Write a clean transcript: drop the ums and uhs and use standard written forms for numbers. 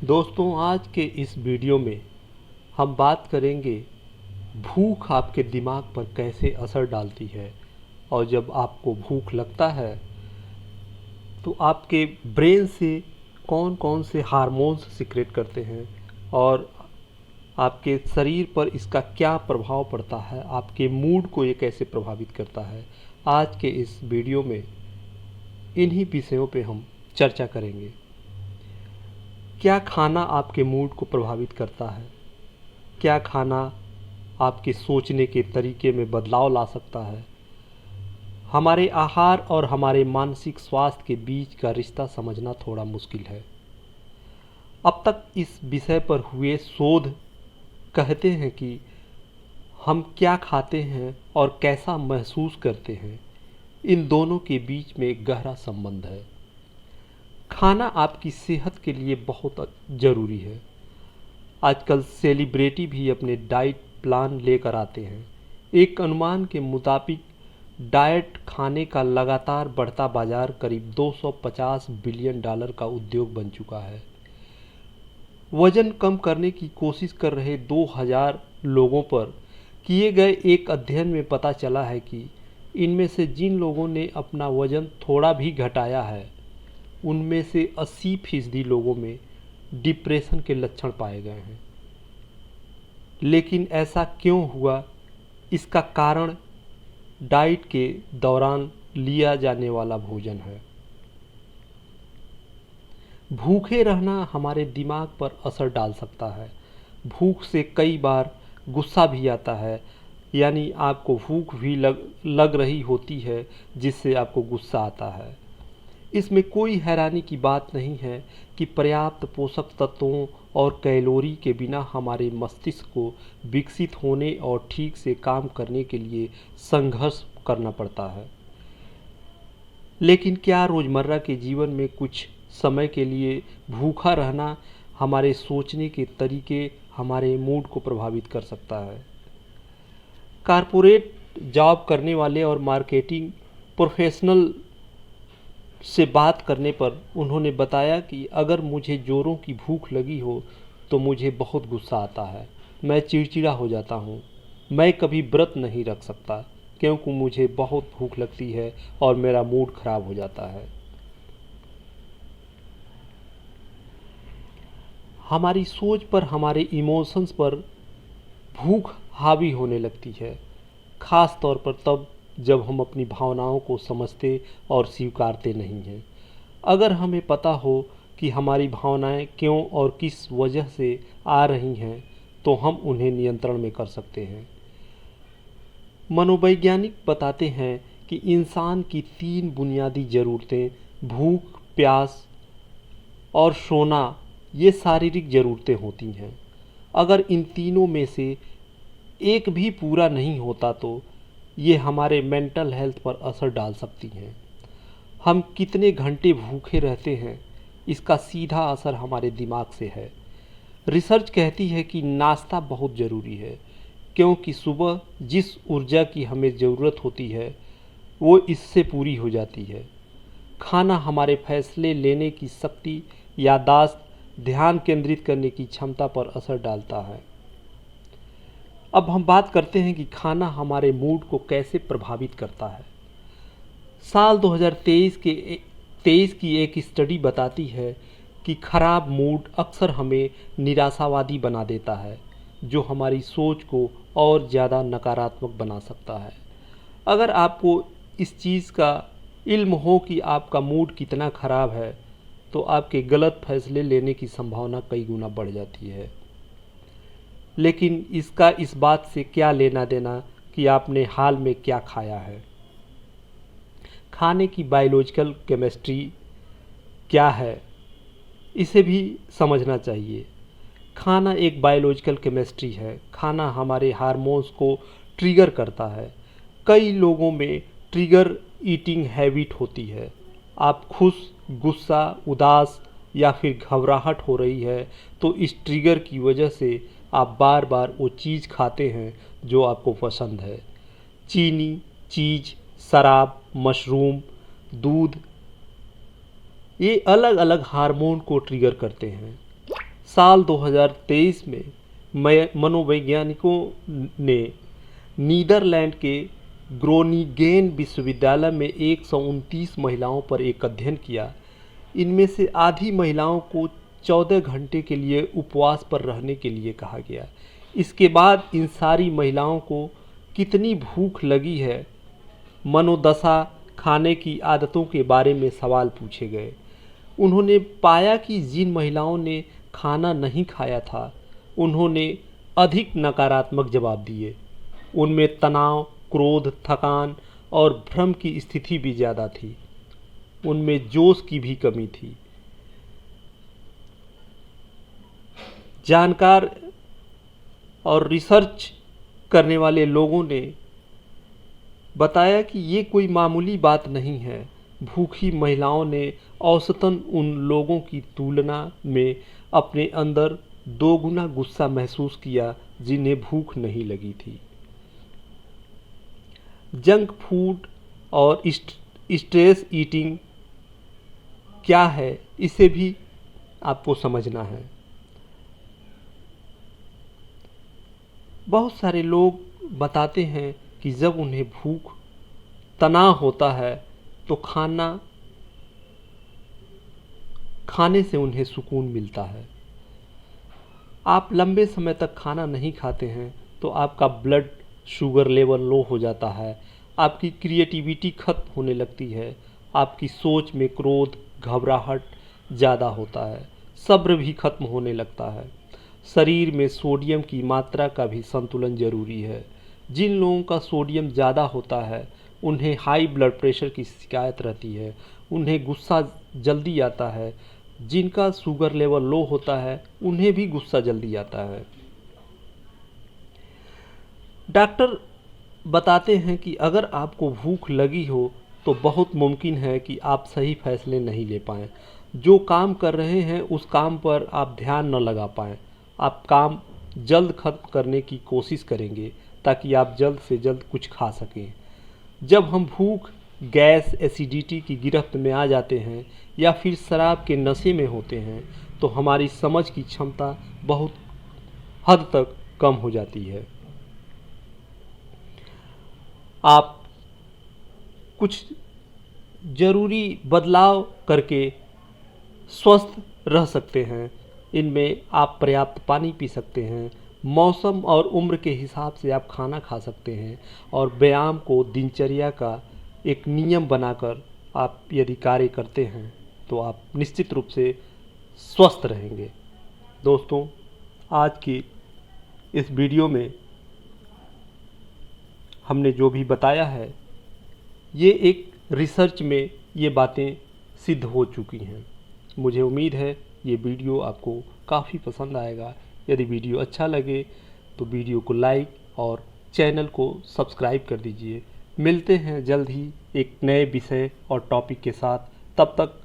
दोस्तों, आज के इस वीडियो में हम बात करेंगे भूख आपके दिमाग पर कैसे असर डालती है। और जब आपको भूख लगता है तो आपके ब्रेन से कौन कौन से हार्मोन्स सीक्रेट करते हैं और आपके शरीर पर इसका क्या प्रभाव पड़ता है, आपके मूड को ये कैसे प्रभावित करता है। आज के इस वीडियो में इन्हीं विषयों पे हम चर्चा करेंगे। क्या खाना आपके मूड को प्रभावित करता है? क्या खाना आपके सोचने के तरीके में बदलाव ला सकता है? हमारे आहार और हमारे मानसिक स्वास्थ्य के बीच का रिश्ता समझना थोड़ा मुश्किल है। अब तक इस विषय पर हुए शोध कहते हैं कि हम क्या खाते हैं और कैसा महसूस करते हैं, इन दोनों के बीच में एक गहरा संबंध है। खाना आपकी सेहत के लिए बहुत ज़रूरी है। आजकल सेलिब्रिटी भी अपने डाइट प्लान लेकर आते हैं। एक अनुमान के मुताबिक डाइट खाने का लगातार बढ़ता बाजार करीब 250 बिलियन डॉलर का उद्योग बन चुका है। वजन कम करने की कोशिश कर रहे 2000 लोगों पर किए गए एक अध्ययन में पता चला है कि इनमें से जिन लोगों ने अपना वजन थोड़ा भी घटाया है, उनमें से 80% लोगों में डिप्रेशन के लक्षण पाए गए हैं। लेकिन ऐसा क्यों हुआ? इसका कारण डाइट के दौरान लिया जाने वाला भोजन है। भूखे रहना हमारे दिमाग पर असर डाल सकता है। भूख से कई बार गुस्सा भी आता है, यानी आपको भूख भी लग रही होती है जिससे आपको गुस्सा आता है। इसमें कोई हैरानी की बात नहीं है कि पर्याप्त पोषक तत्वों और कैलोरी के बिना हमारे मस्तिष्क को विकसित होने और ठीक से काम करने के लिए संघर्ष करना पड़ता है। लेकिन क्या रोज़मर्रा के जीवन में कुछ समय के लिए भूखा रहना हमारे सोचने के तरीके, हमारे मूड को प्रभावित कर सकता है? कारपोरेट जॉब करने वाले और मार्केटिंग प्रोफेशनल से बात करने पर उन्होंने बताया कि अगर मुझे जोरों की भूख लगी हो तो मुझे बहुत गुस्सा आता है। मैं चिड़चिड़ा हो जाता हूँ। मैं कभी व्रत नहीं रख सकता क्योंकि मुझे बहुत भूख लगती है और मेरा मूड खराब हो जाता है। हमारी सोच पर, हमारे इमोशंस पर भूख हावी होने लगती है, ख़ास तौर पर तब जब हम अपनी भावनाओं को समझते और स्वीकारते नहीं हैं। अगर हमें पता हो कि हमारी भावनाएं क्यों और किस वजह से आ रही हैं, तो हम उन्हें नियंत्रण में कर सकते हैं। मनोवैज्ञानिक बताते हैं कि इंसान की 3 बुनियादी ज़रूरतें, भूख, प्यास और सोना, ये शारीरिक ज़रूरतें होती हैं। अगर इन तीनों में से एक भी पूरा नहीं होता तो ये हमारे मेंटल हेल्थ पर असर डाल सकती हैं। हम कितने घंटे भूखे रहते हैं, इसका सीधा असर हमारे दिमाग से है। रिसर्च कहती है कि नाश्ता बहुत ज़रूरी है क्योंकि सुबह जिस ऊर्जा की हमें ज़रूरत होती है वो इससे पूरी हो जाती है। खाना हमारे फैसले लेने की शक्ति, याददाश्त, ध्यान केंद्रित करने की क्षमता पर असर डालता है। अब हम बात करते हैं कि खाना हमारे मूड को कैसे प्रभावित करता है। साल 2023 की एक स्टडी बताती है कि खराब मूड अक्सर हमें निराशावादी बना देता है, जो हमारी सोच को और ज़्यादा नकारात्मक बना सकता है। अगर आपको इस चीज़ का इल्म हो कि आपका मूड कितना ख़राब है, तो आपके गलत फैसले लेने की संभावना कई गुना बढ़ जाती है। लेकिन इसका इस बात से क्या लेना देना कि आपने हाल में क्या खाया है। खाने की बायोलॉजिकल केमिस्ट्री क्या है, इसे भी समझना चाहिए। खाना एक बायोलॉजिकल केमिस्ट्री है। खाना हमारे हार्मोन्स को ट्रिगर करता है। कई लोगों में ट्रिगर ईटिंग हैबिट होती है। आप खुश, गुस्सा, उदास या फिर घबराहट हो रही है तो इस ट्रिगर की वजह से आप बार बार वो चीज़ खाते हैं जो आपको पसंद है। चीनी, चीज़, शराब, मशरूम, दूध, ये अलग अलग हार्मोन को ट्रिगर करते हैं। साल 2023 में मनोवैज्ञानिकों ने नीदरलैंड के ग्रोनिंगेन विश्वविद्यालय में 129 महिलाओं पर एक अध्ययन किया। इनमें से आधी महिलाओं को 14 घंटे के लिए उपवास पर रहने के लिए कहा गया। इसके बाद इन सारी महिलाओं को कितनी भूख लगी है, मनोदशा, खाने की आदतों के बारे में सवाल पूछे गए। उन्होंने पाया कि जिन महिलाओं ने खाना नहीं खाया था उन्होंने अधिक नकारात्मक जवाब दिए। उनमें तनाव, क्रोध, थकान और भ्रम की स्थिति भी ज़्यादा थी। उनमें जोश की भी कमी थी। जानकार और रिसर्च करने वाले लोगों ने बताया कि ये कोई मामूली बात नहीं है। भूखी महिलाओं ने औसतन उन लोगों की तुलना में अपने अंदर 2 गुना गुस्सा महसूस किया जिन्हें भूख नहीं लगी थी। जंक फूड और स्ट्रेस ईटिंग क्या है, इसे भी आपको समझना है। बहुत सारे लोग बताते हैं कि जब उन्हें भूख, तनाव होता है तो खाने से उन्हें सुकून मिलता है। आप लंबे समय तक खाना नहीं खाते हैं तो आपका ब्लड शुगर लेवल लो हो जाता है, आपकी क्रिएटिविटी खत्म होने लगती है, आपकी सोच में क्रोध, घबराहट ज़्यादा होता है, सब्र भी खत्म होने लगता है। शरीर में सोडियम की मात्रा का भी संतुलन जरूरी है। जिन लोगों का सोडियम ज़्यादा होता है उन्हें हाई ब्लड प्रेशर की शिकायत रहती है, उन्हें गुस्सा जल्दी आता है। जिनका शुगर लेवल लो होता है उन्हें भी गुस्सा जल्दी आता है। डॉक्टर बताते हैं कि अगर आपको भूख लगी हो तो बहुत मुमकिन है कि आप सही फैसले नहीं ले पाएँ। जो काम कर रहे हैं उस काम पर आप ध्यान न लगा पाएँ। आप काम जल्द खत्म करने की कोशिश करेंगे ताकि आप जल्द से जल्द कुछ खा सकें। जब हम भूख, गैस, एसिडिटी की गिरफ्त में आ जाते हैं या फिर शराब के नशे में होते हैं तो हमारी समझ की क्षमता बहुत हद तक कम हो जाती है। आप कुछ ज़रूरी बदलाव करके स्वस्थ रह सकते हैं। इनमें आप पर्याप्त पानी पी सकते हैं, मौसम और उम्र के हिसाब से आप खाना खा सकते हैं और व्यायाम को दिनचर्या का एक नियम बनाकर आप यदि कार्य करते हैं तो आप निश्चित रूप से स्वस्थ रहेंगे। दोस्तों, आज की इस वीडियो में हमने जो भी बताया है ये एक रिसर्च में ये बातें सिद्ध हो चुकी हैं। मुझे उम्मीद है ये वीडियो आपको काफ़ी पसंद आएगा। यदि वीडियो अच्छा लगे तो वीडियो को लाइक और चैनल को सब्सक्राइब कर दीजिए। मिलते हैं जल्द ही एक नए विषय और टॉपिक के साथ। तब तक